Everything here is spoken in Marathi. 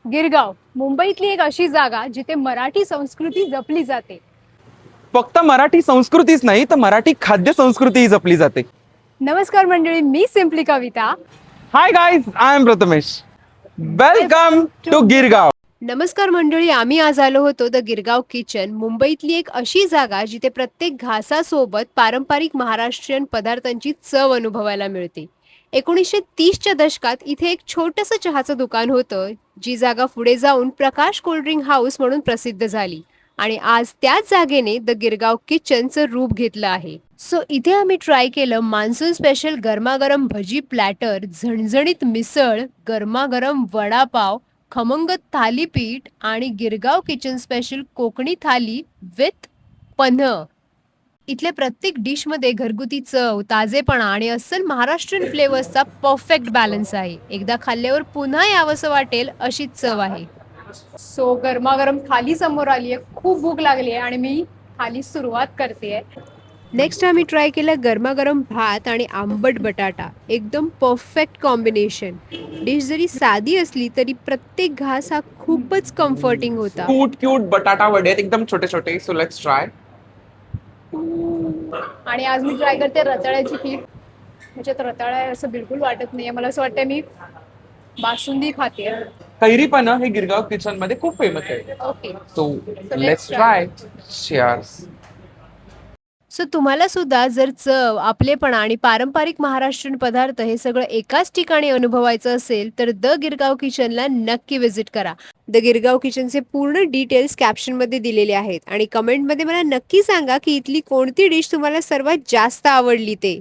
गिरगाव मुंबईतली एक अशी जागा जिथे मराठी संस्कृती जपली जाते. फक्त मराठी संस्कृतीच नाही तर मराठी खाद्य संस्कृतीही जपली जाते. नमस्कार मंडळी, मी simply Kavita. Hi guys, I am Prathamesh. Welcome to Girgaon. नमस्कार मंडळी, आम्ही आज आलो होतो द गिरगाव किचन. मुंबईतली एक अशी जागा जिथे प्रत्येक घासासोबत पारंपरिक महाराष्ट्रीयन पदार्थांची चव अनुभवायला मिळते. 1930च्या दशकात इथे एक छोटंसं चहाचं दुकान होतं, जी जागा पुढे जाऊन प्रकाश कोल्ड्रिंक हाऊस म्हणून प्रसिद्ध झाली आणि आज त्याच जागेने द गिरगाव किचनचं रूप घेतलं आहे. सो इथे आम्ही ट्राय केलं मान्सून स्पेशल गरमागरम भजी प्लॅटर, झणझणीत मिसळ, गरमागरम वडापाव, खमंग थालीपीठ आणि Girgaon kitchen special Konkani thali with panha. इथल्या प्रत्येक डिशमध्ये घरगुती चव, ताजेपणा आणि अस्सल महाराष्ट्रीयन फ्लेवर्सचा परफेक्ट बॅलन्स आहे. एकदा खाल्ल्यावर पुन्हा यावंसं वाटेल अशीच चव आहे. सो गरमागरम थाली समोर आली आहे, खूप भूक लागली आहे आणि मी थाली सुरुवात करते. नेक्स्ट आम्ही ट्राय केलं गरमागरम भात आणि आंबट बटाटा, एकदम परफेक्ट कॉम्बिनेशन. डिश जरी साधी असली तरी प्रत्येक घास हा खूपच कम्फर्टिंग होता. क्यूट बटाटा वडे आहेत, एकदम छोटे छोटे. So let's try. आणि आज मी ट्राय करते रताळ्याची खीर. त्याच्यात रताळा आहे असं बिलकुल वाटत नाहीये, मला असं वाटतं मी बासुंदी खाते. कैरी पण हे गिरगाव किचन मध्ये खूप फेमस आहे. Okay, so let's let's try. Try. Cheers. So तुम्हाला सुद्धा जर चव, आपलेपणा आणि पारंपरिक महाराष्ट्रीयन पदार्थ हे सगळं एकाच ठिकाणी अनुभवायचं असेल तर द गिरगाव किचनला नक्की व्हिजिट करा. द गिरगाव किचनचे पूर्ण डिटेल्स कॅप्शनमध्ये दिलेले आहेत आणि कमेंटमध्ये मला नक्की सांगा की इथली कोणती डिश तुम्हाला सर्वात जास्त आवडली ते.